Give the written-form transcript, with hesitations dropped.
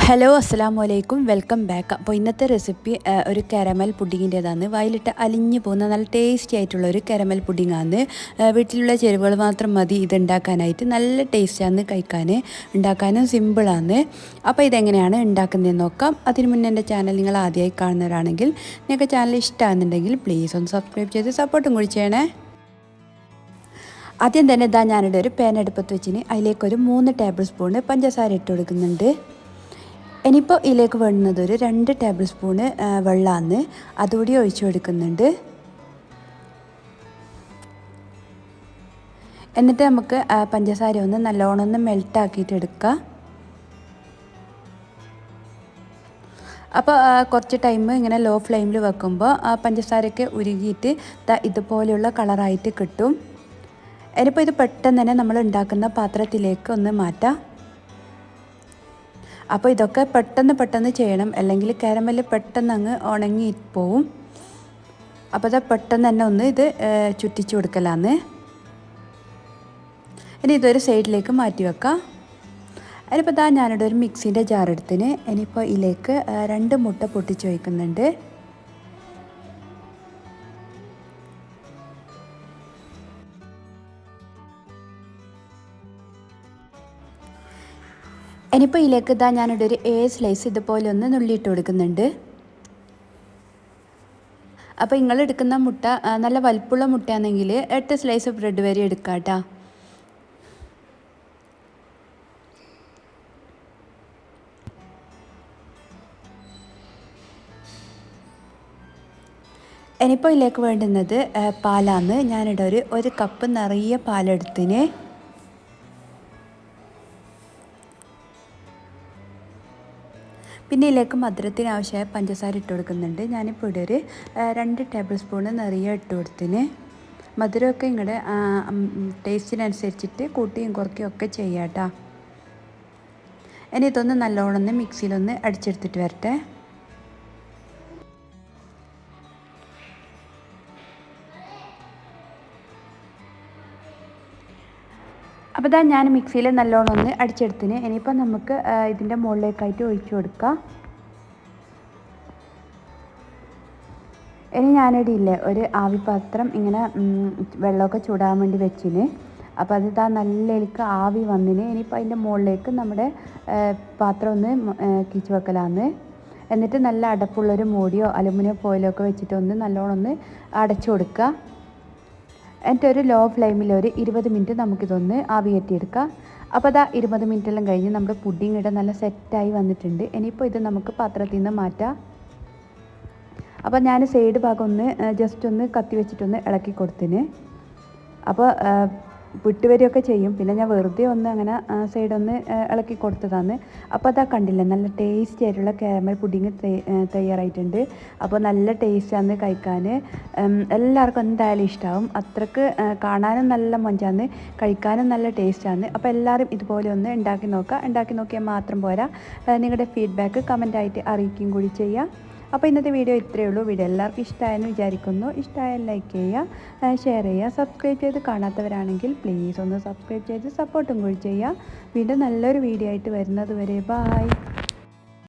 Hello അസ്സലാമു അലൈക്കും welcome back. അപ്പോൾ ഇന്നത്തെ റെസിപ്പി ഒരു കാരമൽ പുഡിങ്ങിൻ്റേതാണ്. വായിലിട്ട് അലിഞ്ഞു പോകുന്ന നല്ല ടേസ്റ്റി ആയിട്ടുള്ള ഒരു കാരമൽ പുഡിങ്ങാണ്. വീട്ടിലുള്ള ചേരുവകൾ മാത്രം മതി ഇത് ഉണ്ടാക്കാനായിട്ട്. നല്ല ടേസ്റ്റാണ് കഴിക്കാൻ, ഉണ്ടാക്കാനും സിമ്പിളാണ്. അപ്പോൾ ഇതെങ്ങനെയാണ് ഉണ്ടാക്കുന്നതെന്ന് നോക്കാം. അതിന് മുന്നേ എൻ്റെ ചാനൽ നിങ്ങൾ ആദ്യമായി കാണുന്നവരാണെങ്കിൽ നിങ്ങൾക്ക് ചാനൽ ഇഷ്ടമാണെന്നുണ്ടെങ്കിൽ പ്ലീസ് ഒന്ന് സബ്സ്ക്രൈബ് ചെയ്ത് സപ്പോർട്ടും കൂടി ചെയ്യണേ. ആദ്യം തന്നെ ഞാനിവിടെ ഒരു പാൻ അടുപ്പത്ത് വെച്ചിന് അതിലേക്കൊരു 3 ടേബിൾ സ്പൂണ് പഞ്ചസാര ഇട്ട് കൊടുക്കുന്നുണ്ട്. ഇനിയിപ്പോൾ ഇതിലേക്ക് വേണ്ടുന്നത് ഒരു 2 ടേബിൾ സ്പൂണ് വെള്ളമാണ്, അതുകൂടി ഒഴിച്ചു കൊടുക്കുന്നുണ്ട്. എന്നിട്ട് നമുക്ക് പഞ്ചസാര ഒന്ന് നല്ലോണം മെൽട്ടാക്കിയിട്ട് എടുക്കാം. അപ്പോൾ കുറച്ച് ടൈം ഇങ്ങനെ ലോ ഫ്ലെയിമിൽ വെക്കുമ്പോൾ പഞ്ചസാരയൊക്കെ ഉരുകിയിട്ട് ഇതുപോലെയുള്ള കളറായിട്ട് കിട്ടും. ഇനിയിപ്പോൾ ഇത് പെട്ടെന്ന് തന്നെ നമ്മൾ ഉണ്ടാക്കുന്ന പാത്രത്തിലേക്ക് ഒന്ന് മാറ്റാം. അപ്പോൾ ഇതൊക്കെ പെട്ടെന്ന് ചെയ്യണം, അല്ലെങ്കിൽ കാരമൽ പെട്ടെന്ന് അങ്ങ് ഉണങ്ങി പോവും. അപ്പോൾ അത് പെട്ടെന്ന് തന്നെ ഒന്ന് ഇത് ചുറ്റിച്ചു കൊടുക്കലാന്ന്. ഇനി ഇതൊരു സൈഡിലേക്ക് മാറ്റി വെക്കാം. അതിനിപ്പോൾ ഞാനിവിടെ ഒരു മിക്സിൻ്റെ ജാർ എടുത്തിന്. ഇനിയിപ്പോൾ ഇതിലേക്ക് 2 മുട്ട പൊട്ടിച്ച് വയ്ക്കുന്നുണ്ട്. ഇനിയിപ്പോൾ ഇതിലേക്ക് ഞാനിവിടെ ഒരു 7 സ്ലൈസ് ഇതുപോലെ ഒന്ന് നുള്ളിയിട്ട് കൊടുക്കുന്നുണ്ട്. അപ്പോൾ നിങ്ങൾ എടുക്കുന്ന മുട്ട നല്ല വലിപ്പമുള്ള മുട്ടയാണെങ്കിൽ 8 സ്ലൈസ് ബ്രെഡ് വരെ എടുക്കാം കേട്ടോ. ഇനിയിപ്പോൾ ഇതിലേക്ക് വേണ്ടുന്നത് പാലാണ്. ഞാനിവിടെ ഒരു കപ്പ് നിറയെ പാലെടുത്തിന്. പിന്നെ ഇതിലേക്ക് മധുരത്തിന് ആവശ്യമായ പഞ്ചസാര ഇട്ട് കൊടുക്കുന്നുണ്ട്. ഞാനിപ്പോൾ ഇവിടെ ഒരു 2 ടേബിൾ സ്പൂണ് നിറയെ ഇട്ട് കൊടുത്തിന്. മധുരമൊക്കെ ഇങ്ങടെ ടേസ്റ്റിനനുസരിച്ചിട്ട് കൂട്ടിയും കുറയ്ക്കുകയും ഒക്കെ ചെയ്യാം കേട്ടോ. ഇനി ഇതൊന്ന് നല്ലോണം മിക്സിയിലൊന്ന് അടിച്ചെടുത്തിട്ട് വരട്ടെ. അപ്പോൾ ഞാൻ മിക്സിയിൽ നല്ലോണം ഒന്ന് അടിച്ചെടുത്തിന്. ഇനിയിപ്പോൾ നമുക്ക് ഇതിൻ്റെ മുകളിലേക്കായിട്ട് ഒഴിച്ചു കൊടുക്കാം. ഇനി ഞാനിവിടെ ഒരു ആവിപാത്രം ഇങ്ങനെ വെള്ളമൊക്കെ ചൂടാൻ വേണ്ടി വെച്ചിന്. അപ്പോൾ അത് നല്ല എനിക്ക് ആവി വന്നിന്. ഇനിയിപ്പോൾ അതിൻ്റെ മുകളിലേക്ക് നമ്മുടെ പാത്രം ഒന്ന് കീച്ച് വെക്കലാന്ന്. എന്നിട്ട് നല്ല അടപ്പുള്ളൊരു മൂടിയോ അലുമിനിയം ഫോയിലോ ഒക്കെ വെച്ചിട്ട് നല്ലോണം ഒന്ന് അടച്ചു കൊടുക്കുക. എന്നിട്ട് ഒരു ലോ ഫ്ലെയിമിൽ ഒരു 20 മിനിറ്റ് നമുക്കിതൊന്ന് ആവി കയറ്റിയെടുക്കാം. അപ്പോൾ 20 മിനിറ്റെല്ലാം കഴിഞ്ഞ് നമ്മുടെ പുഡിങ് ഇവിടെ നല്ല സെറ്റായി വന്നിട്ടുണ്ട്. ഇനിയിപ്പോൾ ഇത് നമുക്ക് പാത്രത്തിൽ നിന്ന് മാറ്റാം. അപ്പോൾ ഞാൻ സൈഡ് ഭാഗം ജസ്റ്റ് ഒന്ന് കത്തി വെച്ചിട്ടൊന്ന് ഇളക്കി കൊടുത്തിന്. അപ്പോൾ വിട്ടുവരികയൊക്കെ ചെയ്യും. പിന്നെ ഞാൻ വെറുതെ അങ്ങനെ സൈഡൊന്ന് ഇളക്കി കൊടുത്തതാണ്. അപ്പോൾ കണ്ടില്ലേ, നല്ല ടേസ്റ്റി ആയിട്ടുള്ള കാരമൽ പുഡിങ് തയ്യാറായിട്ടുണ്ട്. അപ്പോൾ നല്ല ടേസ്റ്റാണ് കഴിക്കാൻ. എല്ലാവർക്കും എന്തായാലും ഇഷ്ടമാവും. അത്രക്ക് കാണാനും നല്ല മൊഞ്ചാണ്, കഴിക്കാനും നല്ല ടേസ്റ്റാണ്. അപ്പോൾ എല്ലാവരും ഇതുപോലെ ഒന്ന് ഉണ്ടാക്കി നോക്കുക. ഉണ്ടാക്കി നോക്കിയാൽ മാത്രം പോരാ, നിങ്ങളുടെ ഫീഡ്ബാക്ക് കമൻറ്റായിട്ട് അറിയിക്കുകയും കൂടി ചെയ്യാം. അപ്പോൾ ഇന്നത്തെ വീഡിയോ ഇത്രയേ ഉള്ളൂ. വീഡിയോ എല്ലാവർക്കും ഇഷ്ടമായെന്ന് വിചാരിക്കുന്നു. ഇഷ്ടമായാൽ ലൈക്ക് ചെയ്യുക, ഷെയർ ചെയ്യുക. സബ്സ്ക്രൈബ് ചെയ്ത് കാണാത്തവരാണെങ്കിൽ പ്ലീസ് ഒന്ന് സബ്സ്ക്രൈബ് ചെയ്ത് സപ്പോർട്ടും കൂടി ചെയ്യുക. വീണ്ടും നല്ലൊരു വീഡിയോ ആയിട്ട് വരുന്നത് വരെ ബായ്.